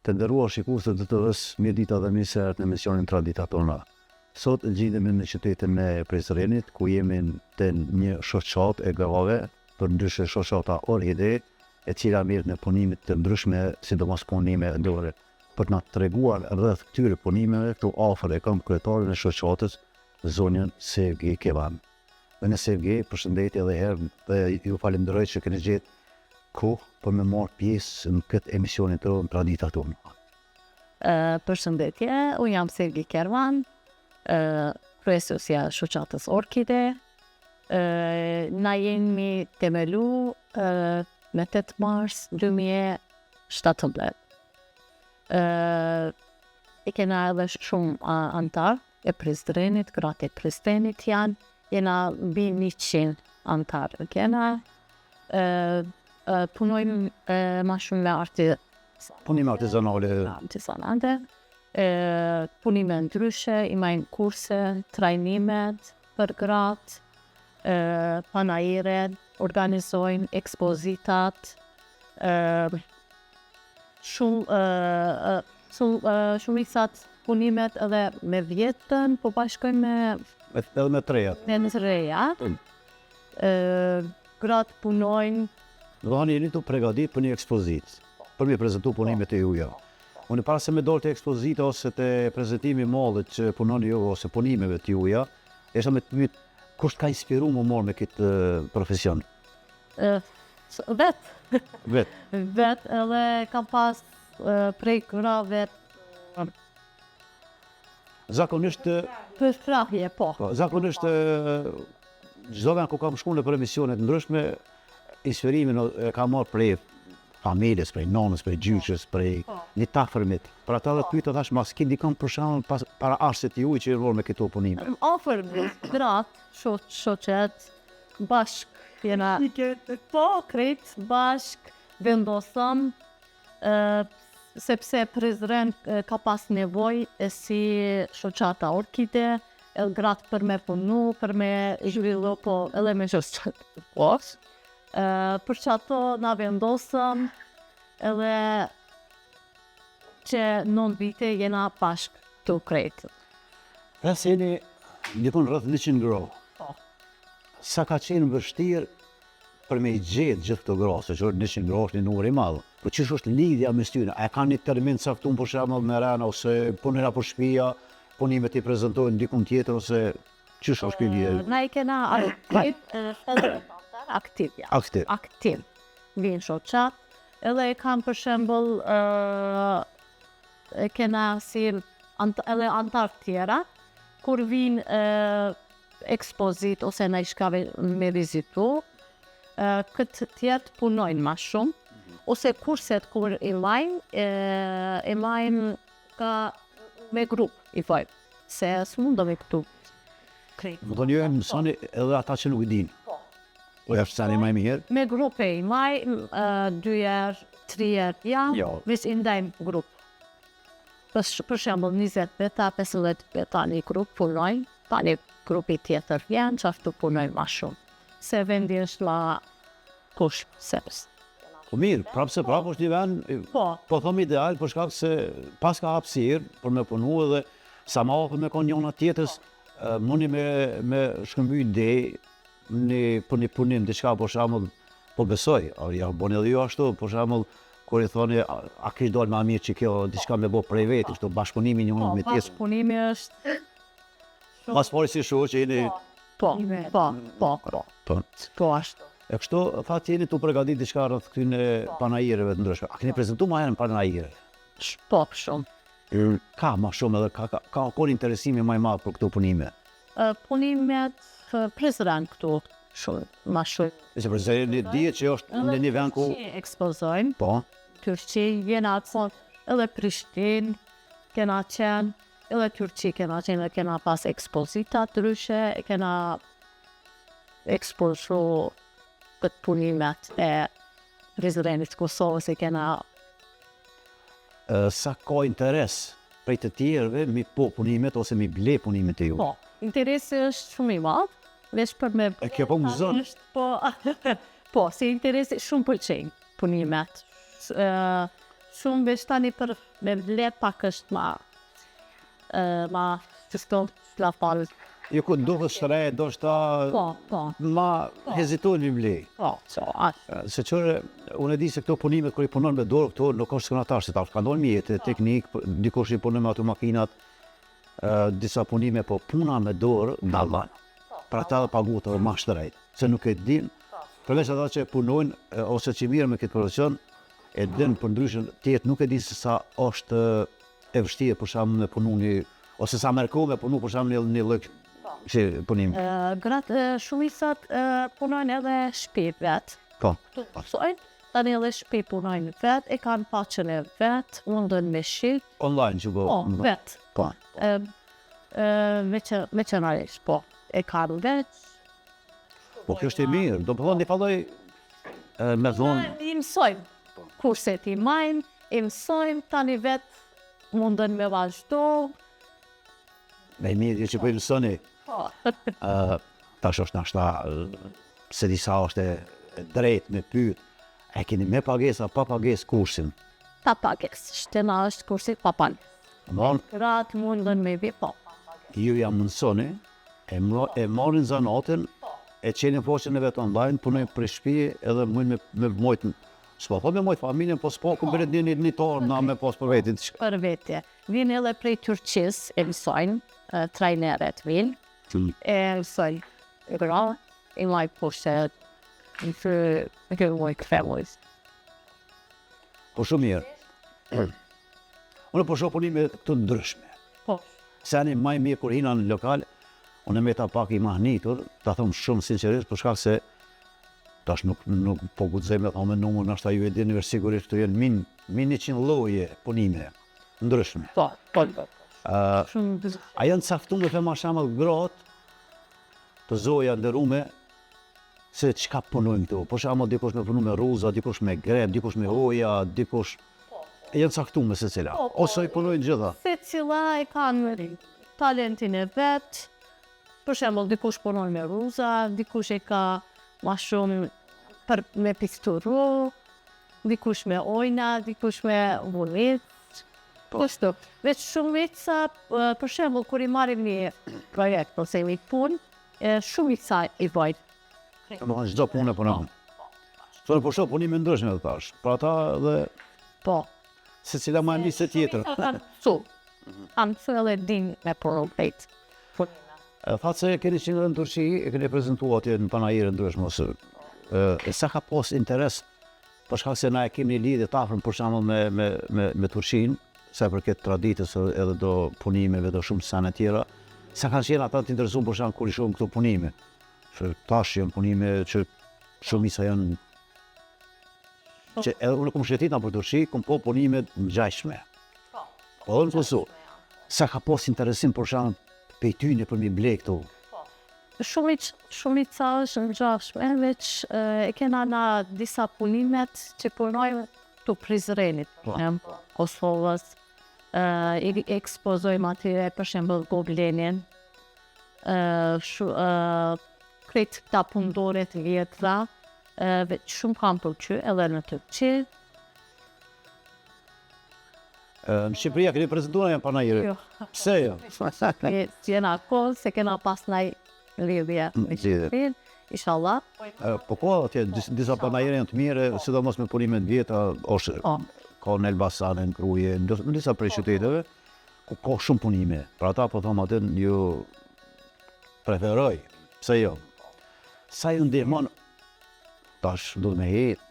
Të nderuar shikues të TV's Mjedita dhe mirëseardhje në emisionin Tradita tona. Sot gjendemi në qytetin e Prizrenit, ku jemi te një shoqatë e grave, përndryshe shoqata Orhide, e cila merret në punime të ndryshme, sidomos punime dore. Për të na treguar rreth këtyre punimeve, këtu afër e kam kryetarin e shoqatës, zonjën Sevgi Kevan. Në Sevgi, përshëndetje edhe herë dhe ju falenderoj që keni gjetë kohë për me marrë pjesë në këtë emisionin tonë Tradita tona. Përshëndetje, unë jam Sevgi Kevan, kryesësja shoqatës Orhide. Na jemi themelu me 8 mars 2017. E kena edhe shumë antar e Prizrenit, gratë e Prizrenit janë, jena mbi 100 antar e kena. Punojmë ma shumë me Punime artizanale. Punime ndryshe, imajnë kurse, trajnimet për gratë, panajire, organizojnë ekspozitat, shumicat punimet edhe me vjetën, po bashkojmë Edhe me trejat. me reja. Gratë punojnë. Do hani jeni të përgatitur për një ekspozitë, për me prezantu punimet e juja. Unë para se me dol të ekspozita ose të prezantimi i madh që punoni ju ose punimeve të juja, esha me të pyet kush ka inspiruar më marrë me këtë profesion? Vet, edhe kam pas prej grave Zakonisht për prahje, po. Zakonisht çdo vend ku kam shkuar në për emisione të ndryshme, inspirimin e ka marrë prej familjes, prej nonës, prej gjyqës, prej një tafërmit. Për ata dhe pyeta thash, mas ki dikon për shembull para arsit juaj që i rror me këto punime. Ofër gratë, shoqet, bashk, jena krejt, bashk, vendosëm, sepse Prizren ka pas nevoj si shoqata Orhide, edhe gratë për me punu, për me zhvillu, po edhe me shoqat posh. Për që ato na vendosëm edhe që 9 vite jena bashk të krejtë. Pra se jeni dikon rreth 100 gro. Sa ka qenë vështirë për me i gjetë gjithë këto gro, se që 100 gro është një numër i madh. Po çish është lidhja mes tyre? A kanë një termin caktuar për shembull me rana ose punëra për shtëpia, punimet i prezantojnë dikun tjetër ose çish është kjo lidhje? Na i kena aktiv. Vinë shoqat, edhe e kam për shembull e kena si edhe antar tjera, kur vinë ekspozit ose na i shkave me vizitu, këtë tjertë punojnë ma shumë, ose kurset kur i majnë ka me grup i fajnë, se së mundomi këtu krejtë. Më thonë ju e mësoni edhe ata që nuk i dinë. Po jashtë sani maj mirë? Me grupe i maj, 2 herë, 3 herë, ja, vis i ndajmë grup. Për shembull 20 veta, 15 veta një grup punojnë, pa një grupi tjetër vjen, që ashtu punojnë ma shumë. Se vendi është ma kush, sepës. Po mirë, prapë është një vend, po thom ideal, për shkak se pas ka hapësirë për me punu edhe sa ma ofër me konë njona tjetës, mundi me shkëmby ide për një punim, diçka për shembull, po besoj, ja boni edhe ju ashtu, për shembull, kur i thoni, a kish dojnë ma mirë që kjo diçka me bo prej vetë, kështu bashkëpunimi një me tjesë. Bashkëpunimi është... Mas pari si shu që jeni... Po ashtu. E kështu, fat jeni të përgatit diçka rreth këtyne panajireve të ndryshme. A keni prezentu ma herën panajire? Po, shumë. Ka ma shumë edhe ka kur interesimi ma i madh për këto punime? Punimet Prizren këtu shumë, ma shumë. Se Prizreni dihet që është në një vend ku... Turqi ekspozojnë. Po. Turqi, jena edhe Prishtinë, kena qenë, edhe Turqi kena qenë, kena pas ekspozita ndryshe, kena ekspozu këtë punimet e Prizrenit Kosovës e kena... Sa ka interes prej të tjerëve mi po punimet ose mi ble punimet e ju? Po, interesi është shumë i madh, veç për me... E kjo po më zonë? Po, se interesi shumë pëlqejnë punimet. shumë veç tani për me vlet pak është ma të shto plafalës. Jo ku duhet shtre, do shta Po. ma hezitojnë mi mlej. Po, Se qërë, unë e di se këto punimet kër i punon me dorë, këto nuk është skënatar, se ta ka ndonë mjetë, teknik, dikush i punon me ato makinat, disa punime, po puna me dorë, dalman. Pra ta dhe paguat edhe ma shtrejt, se nuk e din, përveç ata që punojnë, ose që mirë me këtë profesion, e din për ndryshën tjetë, nuk e din se sa është e vështirë për shkak me punu ose sa merko me punu për shkak një lloj punim. Gratë shumicat punojnë edhe shtëpi vetë. Po. Tu pasojnë, tani edhe shtëpi punojnë vetë, e kanë paqen e vetë, mundën me shit. Online që go. Po, vetë. Po. Veçanërisht, po. E kanë vetë. Po kjo është e mirë, do të thonë një falloj me zonë. I mësojmë kurset i majnë, i mësojmë, tani vetë mundën me vazhdo. Me mirë që po i mësoni. Po. Tash është nashta se disa është e drejt me pyet, e keni me pagesë pa pagesë kursin. Pa pagesë, shtena është kursi pa pagesë. Mon, Gratë mundën me vi, po. ju jam mësoni, e marrin zanatën, e qenë foqen e vetë online, punojnë për shtëpi edhe mund me mojtë, s'po po me mojtë familjen, po s'po ku bëret një torë na me pas për vetin. Për vetje. Vinë edhe prej Turqis, e mësojnë, trajneret vinë, e mësojnë gra, i maj pushet, në këtë moj këfemojës. Po shumë mirë. Unë po shoh punime të ndryshme. Po. Se ani maj mirë kur hina në lokal, unë me ta pak i mahnitur, ta thëmë shumë sinqerisht, për shkak se tash nuk po guxoj me thonë numër, nashta ju e dini vetë sigurisht të jenë min 100 lloje punime ndryshme. Po. Shumë A janë caktuar me ma shembull gratë të zoja nderume se çka punojnë këtu. Për shembull dikush me punu me rruza, dikush me grep, dikush me hoja, dikush janë caktuar me secila. Ose i punojnë gjitha. Se cila e kanë talentin e vetë. Për shembull, dikush punon me rruza, dikush e ka ma shumë me pikturu, dikush me ojna, dikush me vullit. Kështu. Veç shumica, për shembull, kur i marrim një projekt ose një punë, shumica i bajnë. Do të çdo punë punon. Sonë po shoh punime ndryshme të thash. Pra ata dhe Po. secila më një se tjetër. Kanë thëllë din me projekt. Thatë se keni qenë në Turqi, e keni prezentuar atje në panajire ndryshme ose sa ka pas interes për shkak se na e kemi një lidhje të afërm për shembull me Turqinë, sa për këtë traditës edhe do punimeve do shumë sana tjera, sa kanë qenë ata të interesuar për shkak kur i shohim këto punime. Se tash janë punime që shumica janë që edhe unë kom shëtita për Turqi, kom po punime ngjashme. Po dhe në të sa ka pas interesim për shkak pejtyne për mi ble këtu. Shumica është ngjashme, veç e kena na disa punimet që punojnë të Prizrenit, Kosovës, i ekspozojmë atyre për shembull Goblenin, kretë këta pundore të vjetra, veç shumë kam përqy edhe në Turqi. Në Shqipëria keni prezentuar janë panajire? Jo. Pse jo? Jena kohë se kena pas naj lidhje me Shqipërinë, inshallah. Po ko atje disa panajire janë të mire, sidomos me punime të vjetra, ose ka në Elbasan, në Kruje, në disa prej qyteteve, ku ka shumë punime. Pra ata po thomë atë ju preferoj, pse jo? Sa ju ndihmon, tash do të me jetë,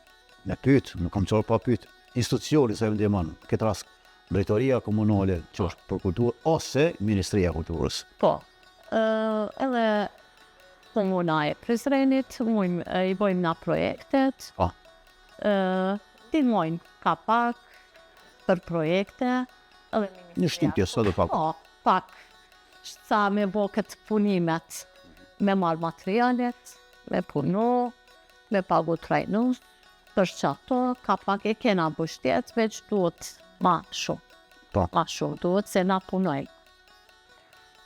me pyet, nuk kam qërë pa pyet, institucioni sa ju ndihmon, këtë rast Drejtoria Komunale që është për kulturë, ose Ministria e Kulturës. Po, edhe komuna e Prizrenit, i bojmë na projektet, ndihmojnë ka pak për projekte, edhe Një shtypje, së dhe pak. Po, pak, sa me bo këtë punimet, me marrë materialet, me punu, me pagu trajnus, për që ato, ka pak e kena bështet, veç duhet ma shumë. Po. Ma shumë duhet se na punojmë.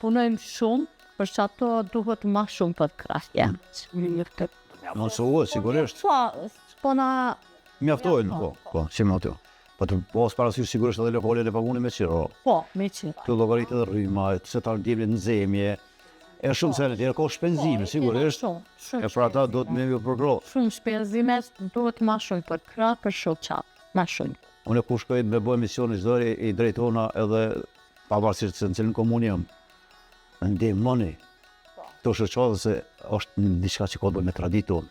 Punojmë shumë, për që ato duhet ma shumë për krahje. Nëse u, sigurisht. Po na... Mjaftojnë, po, që me ato. Po të pos parasysh sigurisht edhe lokale e pagunë me qiro. Po, me qira. Të llogaritë edhe rryma, se ta ndjevin në zemje. E shumë se në tjerë, ka shpenzime, sigurisht. Shumë. E për ata do të me ju përgro. Shumë shpenzime duhet ma shumë për krah, për shoqat. Ma shumë. Unë ku shkoj me bëj emisione çdo herë i drejtona edhe pavarësisht se në cilën komunë jam. Ndihmoni. To shoqata se është diçka që ka të bëjë me traditën.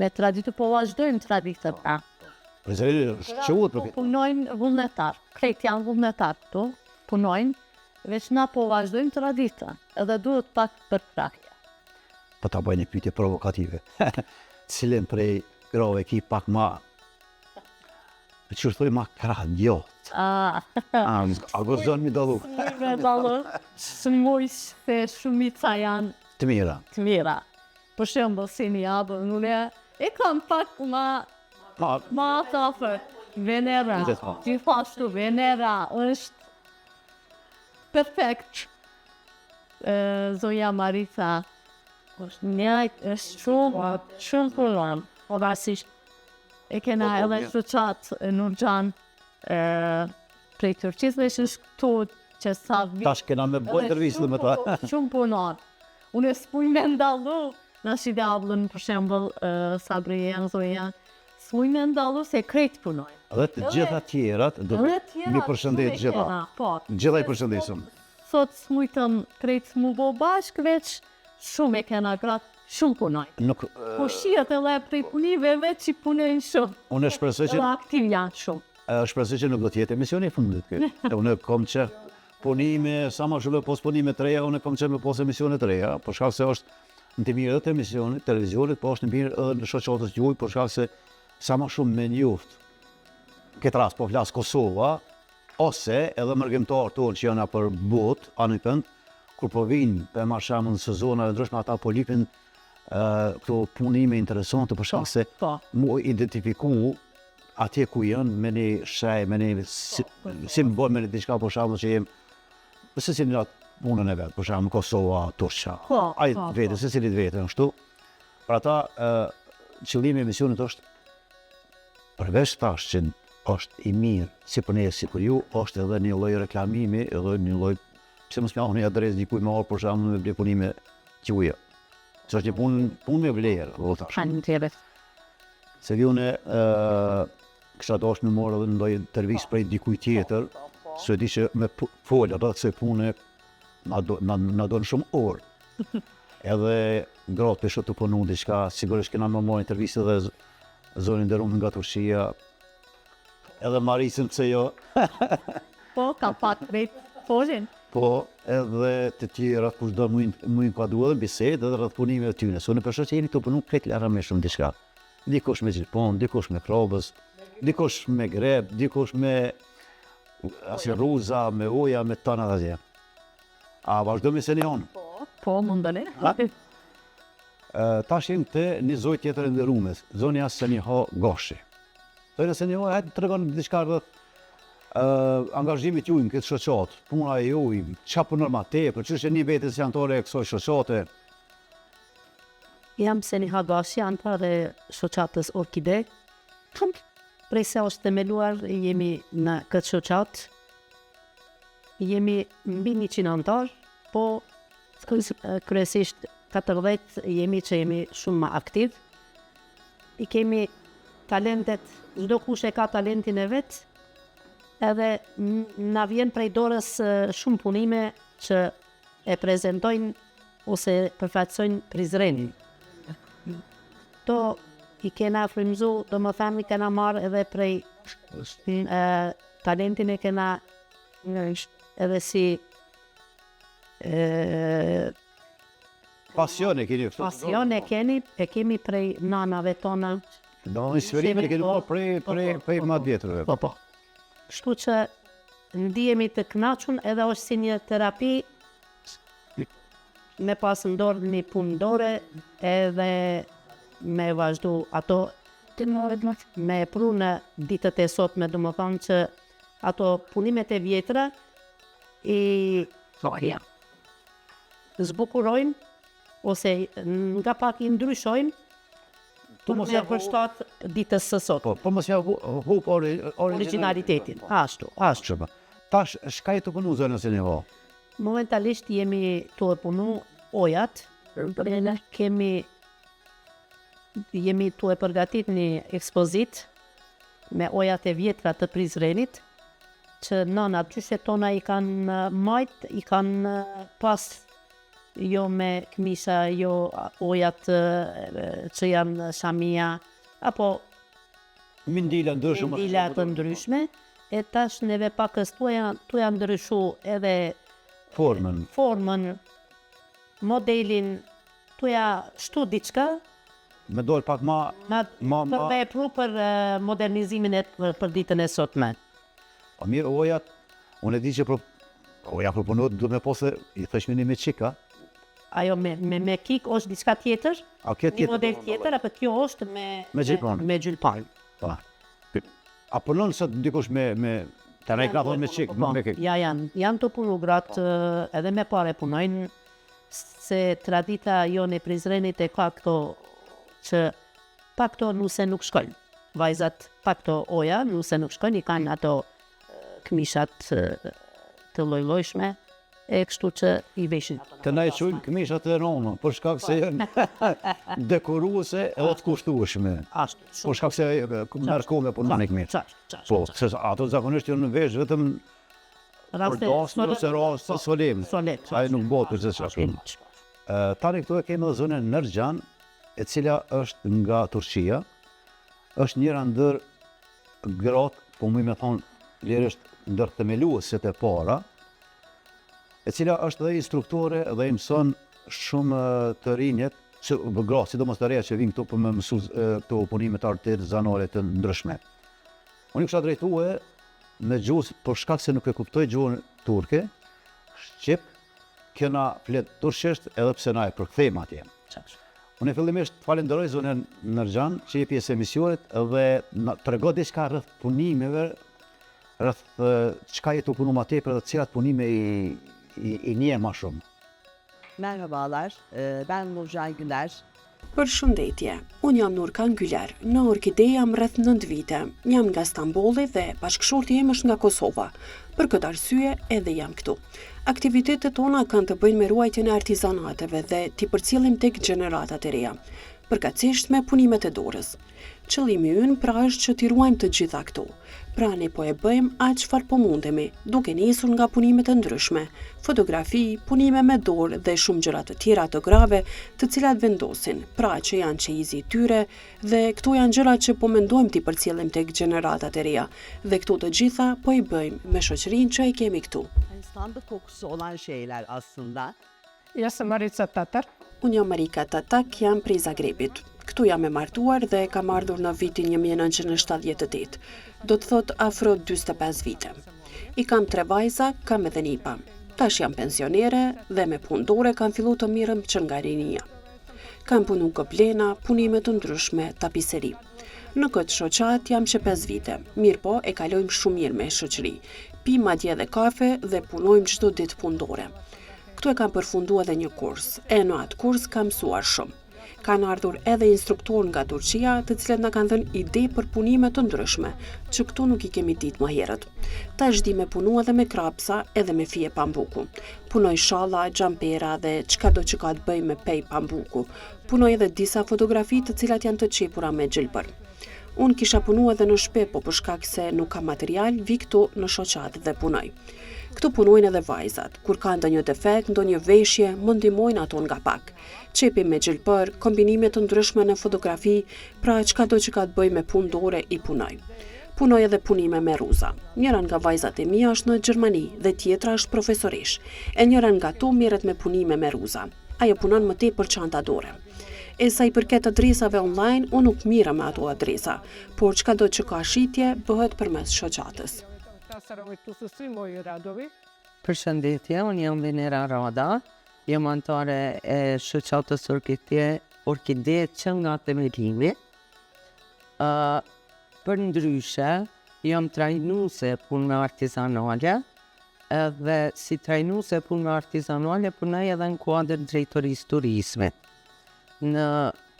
Me traditë po vazhdojmë traditën pra. Prezeri shquhet për këtë. Punojnë vullnetar, krejt janë vullnetar këtu, punojnë, veç na po vazhdojmë traditën, edhe duhet pak për krahje. Po ta bëjnë një pyetje provokative. Cilën prej grave ki pak ma që thoj ma krah djotë. A gëzon mi dallu. Me dallu, shumë se shumica janë Të mira. të mira. Për shembull, si një abën, unë e kam pak ma të afër. Venera, gjithashtu Venera është perfekt. Zoja Marita është njëjtë, është shumë punon. Pavarësisht e kena edhe shoqat Nurxhan prej Turqisë dhe është këtu që sa vit. Tash kena me bëj intervistë me ta. Shumë punon. Unë s'puj me ndallu, na shi djavlën për shembull Sabrija, Zoja, s'puj me ndallu se krejt punojnë. Dhe të gjitha tjerat, do mi përshëndet gjitha. Po. Gjitha i përshëndesim. Sot s'mujtëm krejt s'mu bo bashk, veç shumë e kena gratë, shumë punojnë. Nuk, Po shihet edhe prej punive veç që punojnë shumë. unë shpresoj që Edhe aktiv janë shumë. shpresoj që nuk do të jetë emisioni i fundit kë. Unë kom që punime, sa më shumë pos punime të reja, unë kom që me pos emisione të reja, për shkak se është në të mirë edhe të emisionit, televizionit, po është në mirë edhe në shoqatës juaj, për shkak se sa më shumë me njoft. Këtë rast po flas Kosova, ose edhe mërgjimtar tonë që janë për botë, anë i pënd, kur po vinë për marrë shembull në sezonave ndryshme ata po lipin këto punime interesante për shkak se Po. mu identifiku atje ku janë me një shaj, me një simbol, me një diçka për shembull që jem se si një punën e vetë, për shembull Kosova, Turqia. Po, Ai po, vetë, se cilit vetë kështu. Për ata qëllimi i emisionit është përveç tash që është i mirë si për ne si për ju, është edhe një lloj reklamimi, edhe një lloj pse mos më një adresë dikuj më orë për shembull me ble punime quja. Që është një punë me vlerë, do të thash. Faleminderit. Se vi unë kisha dashur me morë edhe ndonjë intervistë prej dikuj tjetër, se di që me folë rreth kësaj pune na don shumë orë. Edhe gratë pesho të punu diçka, sigurisht kena më marrë intervistë edhe zonin nderuar nga Turqia. Edhe Marisin pse jo. Po, ka pak krejt folin. Po, edhe të tjerat kush do mu inkuadru edhe bisedë edhe rreth punimeve të tyre. Se unë përshë që jeni këtu punu krejt lara me shumë diçka. Dikush me Gjilpon, dikush me Krobës, dikush me Greb, dikush me Ruza, me Uja, me tana dhe zje. A vazhdo me se një honë. Po, mundani. Tash jem të një zoj tjetër e ndërumes, zonja Seniha Gashi. Zonja Seniha, hajtë të regon diçka rreth angazhimit juaj në këtë shoqat, puna e juaj, çfarë punon më tepër, ç'është një vetes janëtore e kësaj shoqate. Jam Seniha Gashi, antar e shoqatës Orkide. Prej se është themeluar, jemi në këtë shoqat. Jemi mbi 100 antar, po kryesisht 14 jemi që jemi shumë më aktiv. I kemi talentet, çdo kush e ka talentin e vet. Edhe na vjen prej dorës shumë punime që e prezentojnë ose përfaqësojnë Prizrenin. To i kena frymzu, do më themi kena marrë edhe prej talentin e kena edhe si Pasione keni. pasion e kemi prej nanave tona. Do një sferime keni marrë prej më vjetrëve. Po. Kështu që ndihemi të kënaqur edhe është si një terapi me pas në dorë një punë dore edhe me vazhdu ato me pru në ditët e sotme, do më thonë që ato punimet e vjetra i zbukurojnë ose nga pak i ndryshojnë Për me përshtat ditës së sot. Po mos ja hup Originalitetin. Ashtu. Shëpa. Tash, shka i të punu zonën si një ho? Momentalisht jemi të punu ojat. Jemi të e përgatit një ekspozit me ojat e vjetra të Prizrenit, që nëna gjyshe tona i kanë majt, i kanë pas jo me këmisha, jo ojat që janë shamia, apo Mindila të ndryshme, e tash neve pakës tu janë ndryshu edhe formën, modelin, tu ja shtu diçka, me dojë pak për me pru për modernizimin e për ditën e sotme. Po mirë, ojat, unë e di që oja proponohet duhet me posë, i thëshmi një me qika. Ajo me kik është diçka tjetër, një model tjetër, apo kjo është me gjylpan. Pa. A punon sot ndikosh me të rejkrathon me qik? Ja, janë të punu gratë, edhe me pare punojnë, se tradita jonë e Prizrenit e ka këto që pa këto nuse nuk shkojnë. Vajzat pa këto oja nuse nuk shkojnë, i kanë ato këmishat të lojlojshme, e kështu që i veshin. Të na i qujnë këmishat e ronë, për shkak se janë dekoruese edhe të kushtueshme. Për shkak se nërkome punon e këmisht. Po, se ato zakonisht janë në vesh vetëm për dasmë ose rastë solemn. Ai nuk botë se çfarë. Tani këtu e kemi edhe zonën Nërxhan, e cila është nga Turqia, është njëra ndër gratë, po më me thonë lirisht ndër themeluesit e para, e cila është dhe instruktore dhe i mëson shumë të rinjet, gratë, sidomos të reja që vinë këtu për me mësu këto punimet artizanale të ndryshme. Unë i kësha drejtue në gjuhës, për shkak se nuk e kuptoj gjuhën turke, shqip, këna flet turqisht edhe pse na e përkthejmë atje. Unë e fillimisht falenderoj zonën Nërxhan që je pjesë e misionit dhe të rego diçka rreth punimeve, rreth çka je të punu ma tepër dhe cilat punime i nje ma shumë. Merhabalar, ben Nurcan Güler. Përshëndetje, unë jam Nurcan Güler, në Orkide jam rreth 9 vite, jam nga Stambolli dhe bashkëshorti im është nga Kosova. Për këtë arsye edhe jam këtu. Aktivitetet tona kanë të bëjnë me ruajtjen e artizanateve dhe t'i përcjellim tek gjeneratat e reja, përkatësisht me punimet e dorës. Qëllimi ynë pra është që t'i ruajmë të gjitha këto. Pra ne po e bëjmë aq çfarë po mundemi, duke nisur nga punimet e ndryshme, fotografi, punime me dorë dhe shumë gjëra të tjera të grave, të cilat vendosin, pra që janë çejizi i tyre dhe këto janë gjëra që po mendojmë t'i përcjellim tek gjeneratat e reja. Dhe këto të gjitha po i bëjmë me shoqërinë që e kemi këtu. Sandık kokusu olan şeyler aslında. Jesam Marica Tatar. Unë jam Marika Tatak, jam prej Zagrebit. Këtu jam e martuar dhe kam ardhur në vitin 1978, do të thot afro 45 vite. I kam 3 vajza, kam edhe nipa. Tash jam pensionere dhe me punë dore kam fillu të mirëm që nga rinia. Kam punu goblena, punime të ndryshme, tapiseri. Në këtë shoqat jam që 5 vite, mirë po e kalojmë shumë mirë me shoqëri. Pi madje dhe kafe dhe punojmë çdo ditë punëdore. Këtu e kam përfundu edhe një kurs, e në atë kurs kam mësuar shumë. Kanë ardhur edhe instruktor nga Turqia, të cilët na kanë dhënë ide për punime të ndryshme, që këtu nuk i kemi ditë më herët. Tash di me punu edhe me krapsa, edhe me fije pambuku. Punoj shalla, xhampera dhe çkado që ka të bëjë me pej pambuku. Punoj edhe disa fotografi të cilat janë të qepura me gjelbër. Unë kisha punu edhe në shtëpi, po për shkak se nuk kam material, vi këtu në shoqat dhe punoj. Këtu punojnë edhe vajzat, kur ka ndonjë defekt, ndonjë veshje, më ndihmojnë ato nga pak. Çepi me gjelbër, kombinime të ndryshme në fotografi, pra çkado që ka të bëjë me punë dore i punoj. Punoj edhe punime me ruza. Njëra nga vajzat e mia është në Gjermani dhe tjetra është profesorish. E njëra nga to merret me punime me ruza. Ajo punon më tepër çanta dore. E sa i përket adresave online, unë nuk mirë me ato adresa, por çkado që ka shitje bëhet përmes shoqatës. Përshëndetje, unë jam Venera Rada, jam antare e shoqatës Orkide që nga themelimi. Për ndryshe, jam trajnuse punë artizanale, dhe si trajnuse punë artizanale punoj edhe në kuadër drejtorisë turizmit. Në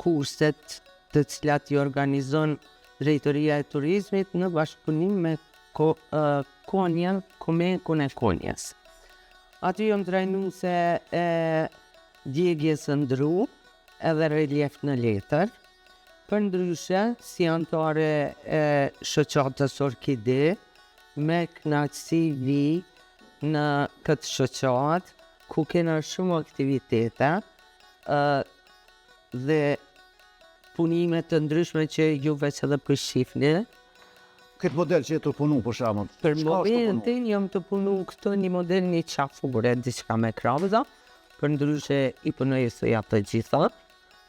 kurset të cilat i organizon Drejtoria e Turizmit në bashkëpunim me Komekun e Konjës. Aty jam trajnuese e djegjes së ndru edhe relief në letër. Përndryshe, si anëtare e shoqatës Orkide, me kënaqësi vi në këtë shoqatë, ku kena shumë aktivitete dhe punime të ndryshme që ju veç edhe përshifni. Këtë model që e të punu, për shembull. Për momentin jam të punu këtë një model një qafure, diçka me krabëza, për ndryshe i punoj së ja të gjitha,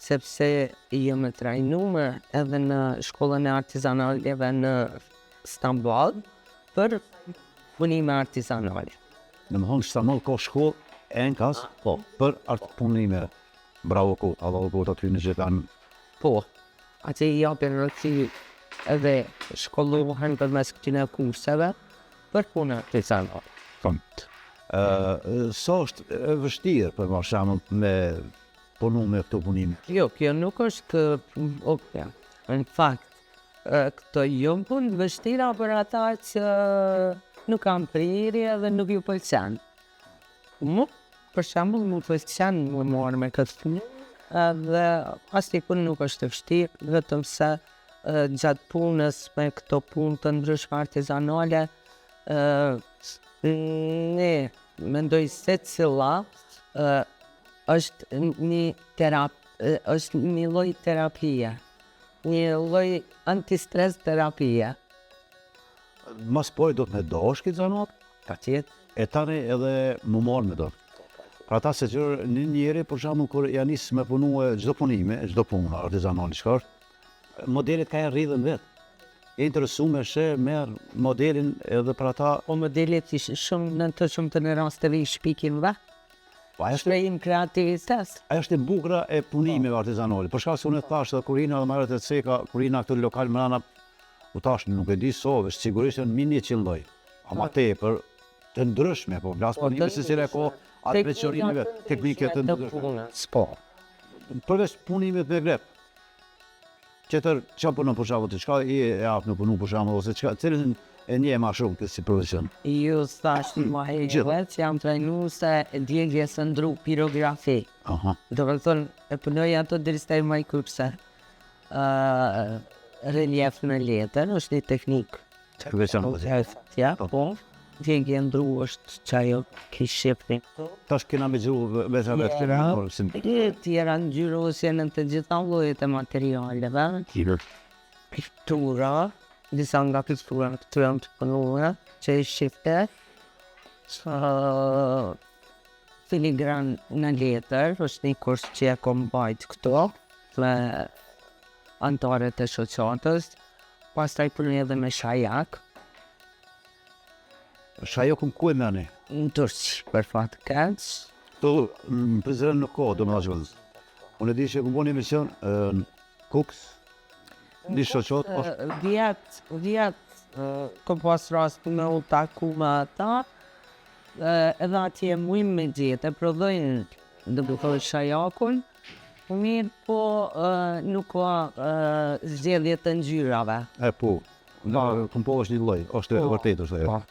sepse jam e trajnuar edhe në shkollën e artizanaleve në Stamboll për punime artizanale. Në më thonë Stamboll ka shkollë e në kas, po, për punime. Bravo kot, Allah kot aty në gjithan. Po, atë i japin rëci edhe shkollohen për mes këtine kurseve për punë artizanale. Sa është e vështirë për shembull me punu me këto punime? Jo, kjo nuk është okay. Në fakt, këto jo punë vështira për ata që nuk kanë prirje dhe nuk ju pëlqen. Për shembull, më pëlqen më marrë me këtë punë, dhe asnjë punë nuk është e vështirë, vetëm se gjatë punës me këto punë të ndryshme artizanale, ne mendoj se cila është një lloj terapie, një lloj antistres terapie. Mas poj do të me dosh këtë zanat? Patjetër. E tani edhe më marrë me do. Pra ta se që një njeri, për shembull, kur ja nis me punu çdo punime, çdo punë artizanale çka është, modelet ka e rridhën vetë. E interesuar se merr modelin edhe për ata. O modelet ishë shumë në të shumë të në rasteve i shpikin dhe. Shprejim kreativitet. Ajo është e bukura e punimeve artizanale. Për shkak se unë thash se kurina dhe marrët e ceka, kurina këtë lokal mrena, u tash nuk e di sove, sigurisht janë mbi 100 lloj. Ama tepër të ndryshme, po vlas punime se cila ka atë veçorinë, teknike të ndryshme. Po. Përveç punimit me grep. Qëtër, që punon për shembull, çka i jap në punu për shembull, ose çka, cilën e njeh më shumë këtë si profesion? Ju thash më herët që jam trajnuese e djegjes së ndru pirografi. Do të thonë e punoj ato derisa të marr kurse. Relief në letër është një teknikë. Ja, po. Djegje ndru është çajo kishifni. Tash kena me gjuhë vetë tjera ngjyrosje në të gjitha llojet e materialeve. Piktura, disa nga pikturat këtu janë të punuara, që i shifte. Filigran në letër, është një kurs që e kom bajt këto, me antarët e shoqatës, pastaj punoj edhe me shajak. Shajokun ku e merrni? Në Turqi, për fat keq. Këtu në Prizren nuk ka, domethënë. Unë e di që kom bënë emision në Kuks, në shoqat. Vjet kom pas rast me u taku me ata, edhe atje mujmë me gjithë, e prodhojnë dhe bëthoj shajakun, mirë po nuk ka zgjedhje të ngjyrave. Po, kom po është një lloj, është e vërtetë është ajo.